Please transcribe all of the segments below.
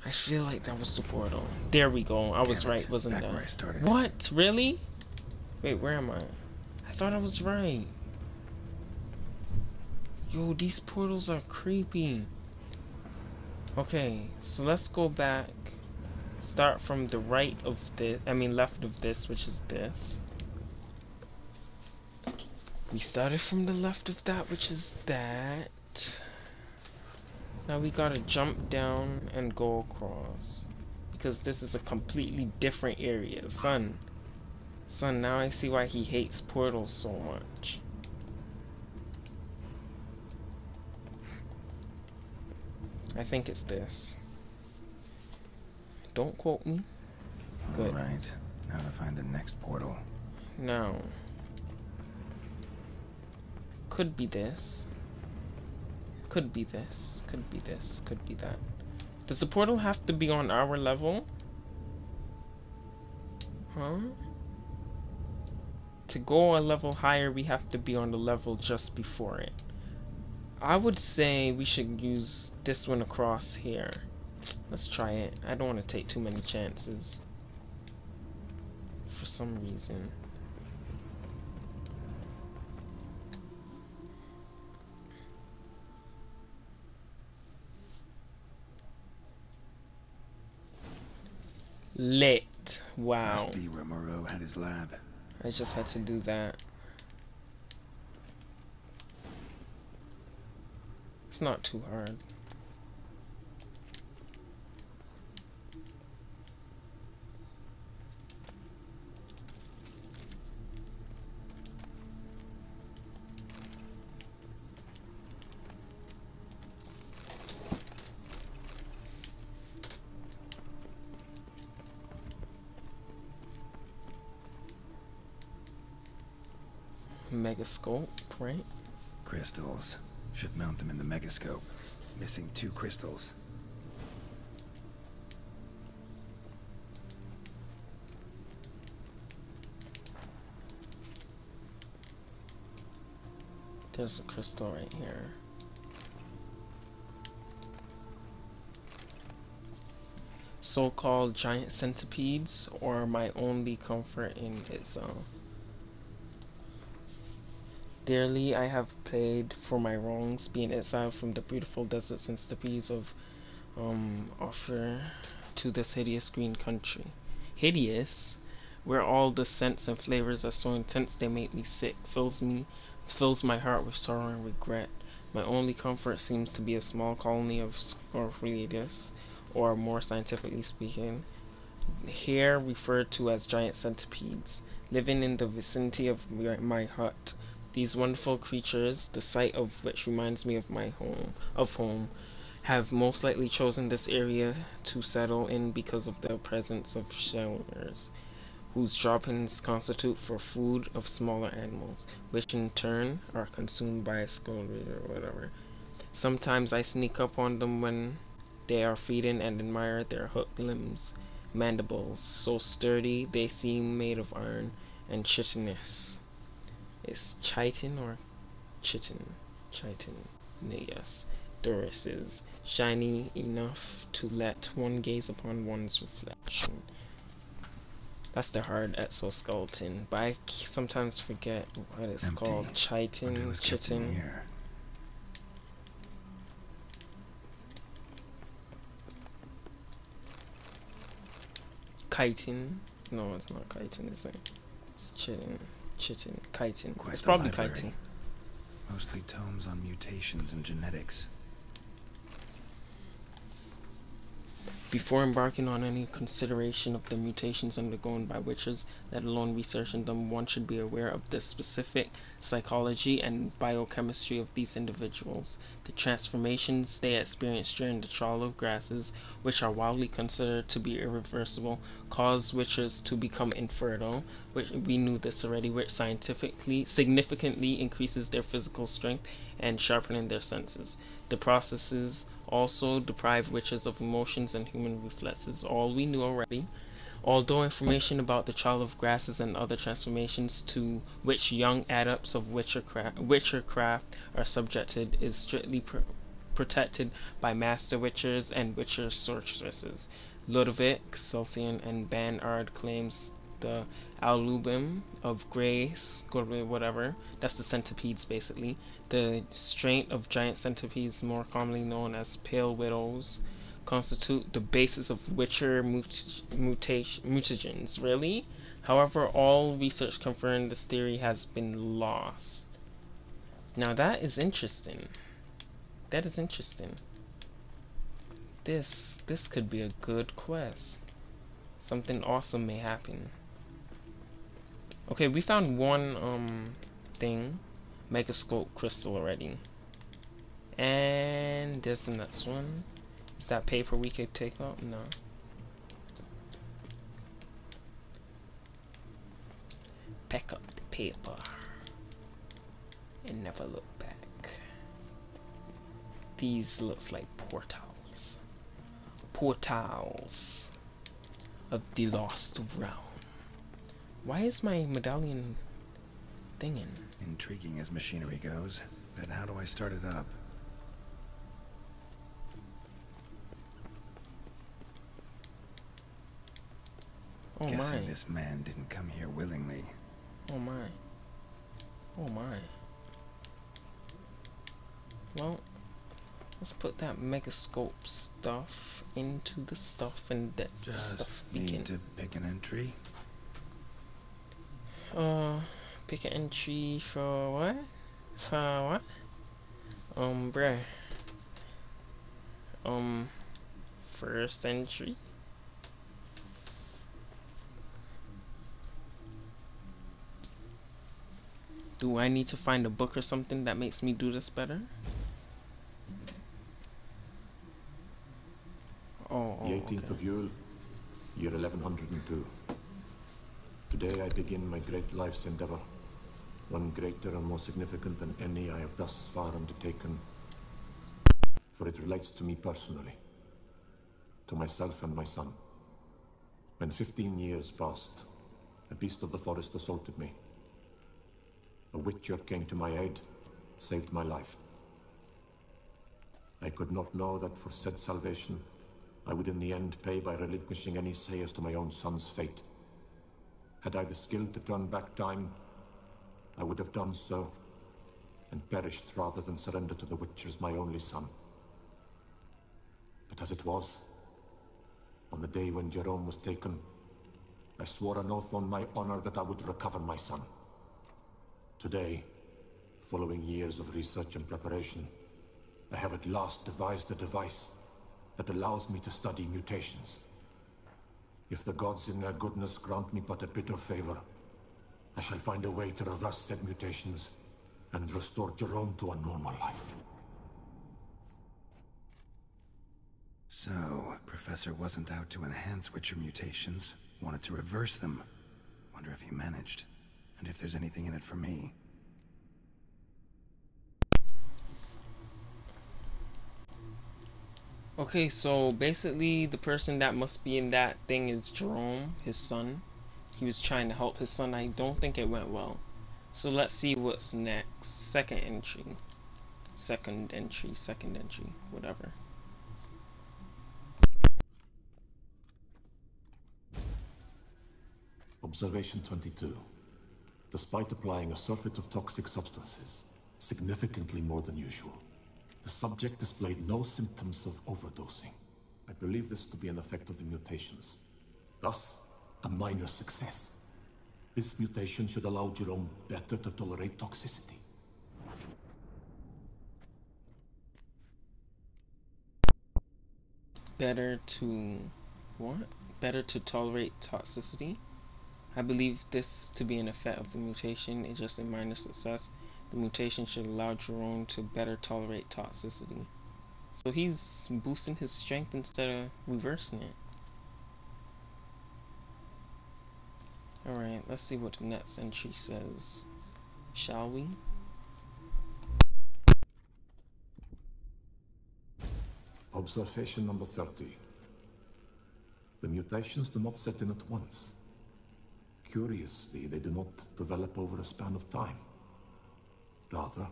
I feel like that was the portal. There we go. I was right, wasn't I? Back where I started. What? Really? Wait, where am I? I thought I was right. Yo, these portals are creepy. Okay, so let's go back. Start from the right of this, left of this, which is this. We started from the left of that, which is that. Now we gotta jump down and go across. Because this is a completely different area. Son, now I see why he hates portals so much. I think it's this. Don't quote me. Good. Alright, now to find the next portal. Now. Could be this. Could be this. Could be this. Could be that. Does the portal have to be on our level? Huh? To go a level higher, we have to be on the level just before it. I would say we should use this one across here. Let's try it. I don't want to take too many chances. For some reason. Lit. Wow. Must be where Moreau had his lab. I just had to do that. It's not too hard. Megascope, right? Crystals. Should mount them in the megascope. Missing 2 crystals. There's a crystal right here. So-called giant centipedes, or my only comfort in itself. Dearly I have paid for my wrongs, being exiled from the beautiful deserts and steppes of offer to this hideous green country. Hideous? Where all the scents and flavors are so intense they make me sick, fills my heart with sorrow and regret. My only comfort seems to be a small colony of Scorpius, or more scientifically speaking, here referred to as giant centipedes, living in the vicinity of my hut. These wonderful creatures, the sight of which reminds me of home, have most likely chosen this area to settle in because of the presence of shelters, whose droppings constitute for food of smaller animals, which in turn are consumed by a scourge or whatever. Sometimes I sneak up on them when they are feeding and admire their hooked limbs, mandibles, so sturdy they seem made of iron, and chitinous. Is chitin or chitin? Chitin. Yes. Doris is shiny enough to let one gaze upon one's reflection. That's the hard exoskeleton, but I sometimes forget what it's called. Chitin, chitin. Chitin. No, it's not chitin, is it? It's chitin. Chitin, chitin. It's probably chitin. Mostly tomes on mutations and genetics. Before embarking on any consideration of the mutations undergone by witches, let alone researching them, one should be aware of the specific psychology and biochemistry of these individuals. The transformations they experience during the trial of grasses, which are widely considered to be irreversible, cause witches to become infertile, which we knew this already, which significantly increases their physical strength and sharpening their senses. The processes also deprive witches of emotions and human reflexes, all we knew already. Although information about the trial of grasses and other transformations to which young adepts of witchercraft are subjected is strictly protected by master witchers and witcher sorceresses. Ludovic, Celsian, and Banard claims the Alubim of Grace, whatever, that's the centipedes basically, the strain of giant centipedes more commonly known as pale widows, constitute the basis of witcher mutagens. Really? However, all research confirming this theory has been lost. Now that is interesting. That is interesting. This could be a good quest. Something awesome may happen. Okay, we found one thing, Megascope crystal already. And there's the next one. Is that paper we could take up? No. Pick up the paper and never look back. These looks like portals. Portals of the lost realm. Why is my medallion thinging? Intriguing as machinery goes, but how do I start it up? Oh Guessing my. this man didn't come here willingly. Oh my. Oh my. Well, let's put that megascope stuff into the stuff and that stuff Just begin. need to pick an entry. Pick an entry for what? For what? Bruh. First entry. Do I need to find a book or something that makes me do this better? Oh, The 18th of Yule, year 1102. Today I begin my great life's endeavor, one greater and more significant than any I have thus far undertaken, for it relates to me personally, to myself and my son. When 15 years passed, a beast of the forest assaulted me. A witcher came to my aid, saved my life. I could not know that for said salvation, I would in the end pay by relinquishing any say as to my own son's fate. Had I the skill to turn back time, I would have done so, and perished rather than surrender to the witchers my only son. But as it was, on the day when Jerome was taken, I swore an oath on my honor that I would recover my son. Today, following years of research and preparation, I have at last devised a device that allows me to study mutations. If the gods in their goodness grant me but a bit of favor, I shall find a way to reverse said mutations and restore Jerome to a normal life. So, Professor wasn't out to enhance Witcher mutations, wanted to reverse them. Wonder if he managed, and if there's anything in it for me. Okay, so basically the person that must be in that thing is Jerome, his son. He was trying to help his son. I don't think it went well. So let's see what's next. Second entry, whatever. Observation 22. Despite applying a surfeit of toxic substances, significantly more than usual, the subject displayed no symptoms of overdosing. I believe this to be an effect of the mutations. Thus, a minor success. This mutation should allow Jerome better to tolerate toxicity. Better to what? Better to tolerate toxicity? I believe this to be an effect of the mutation. It's just a minor success. The mutation should allow Jerome to better tolerate toxicity. So he's boosting his strength instead of reversing it. Alright, let's see what the next entry says. Shall we? Observation number 30. The mutations do not set in at once. Curiously, they do not develop over a span of time. Rather,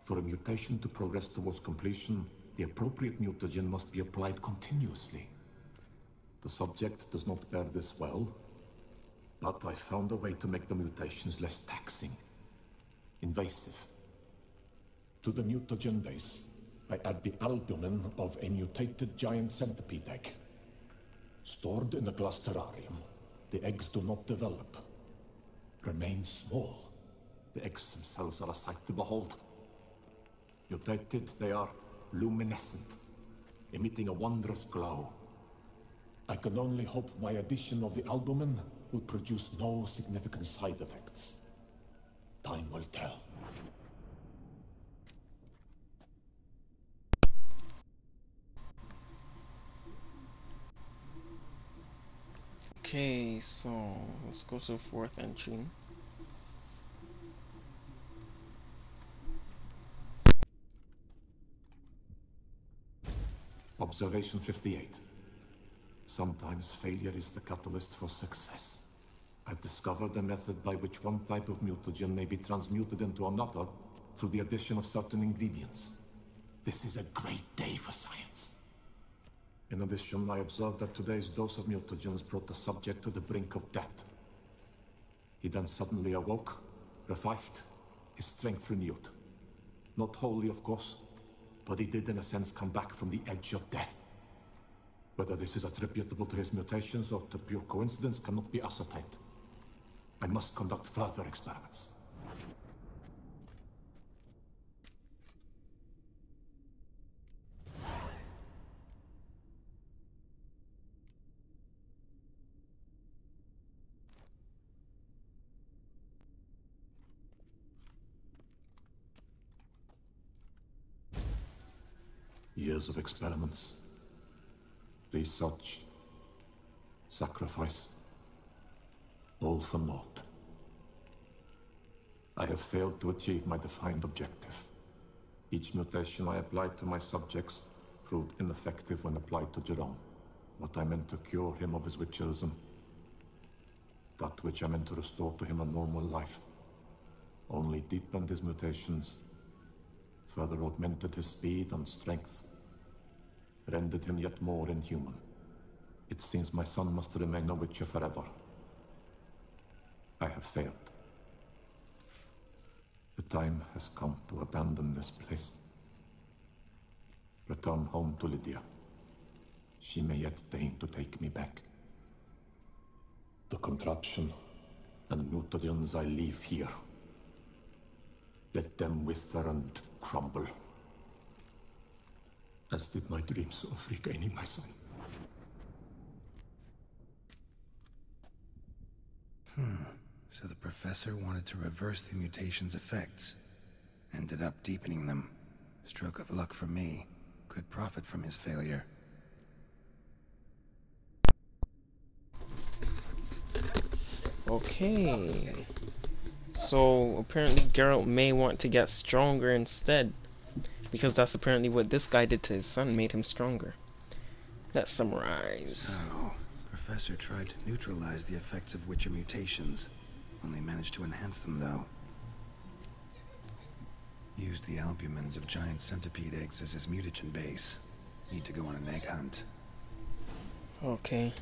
for a mutation to progress towards completion, the appropriate mutagen must be applied continuously. The subject does not bear this well, but I found a way to make the mutations less taxing, invasive. To the mutagen base, I add the albumin of a mutated giant centipede egg. Stored in a glass terrarium, the eggs do not develop, remain small. The eggs themselves are a sight to behold. Mutated, they are luminescent, emitting a wondrous glow. I can only hope my addition of the albumin will produce no significant side effects. Time will tell. Okay, so let's go to the fourth entry. Observation 58. Sometimes failure is the catalyst for success. I've discovered a method by which one type of mutagen may be transmuted into another through the addition of certain ingredients. This is a great day for science. In addition, I observed that today's dose of mutagens brought the subject to the brink of death. He then suddenly awoke, revived, his strength renewed. Not wholly, of course, but he did in a sense come back from the edge of death. Whether this is attributable to his mutations or to pure coincidence cannot be ascertained. I must conduct further experiments. Years of experiments, research, sacrifice, all for naught. I have failed to achieve my defined objective. Each mutation I applied to my subjects proved ineffective when applied to Jerome. What I meant to cure him of his witcherism, that which I meant to restore to him a normal life, only deepened his mutations, further augmented his speed and strength, rendered him yet more inhuman. It seems my son must remain a witcher forever. I have failed. The time has come to abandon this place. Return home to Lydia. She may yet deign to take me back. The contraption and mutagens I leave here. Let them wither and crumble. As did my dreams of regaining my son. So the professor wanted to reverse the mutation's effects. Ended up deepening them. Stroke of luck for me. Could profit from his failure. Okay. So apparently Geralt may want to get stronger instead, because that's apparently what this guy did to his son, made him stronger. Let's summarize. So, Professor tried to neutralize the effects of Witcher mutations. Only managed to enhance them, though. Used the albumins of giant centipede eggs as his mutagen base. Need to go on an egg hunt. Okay.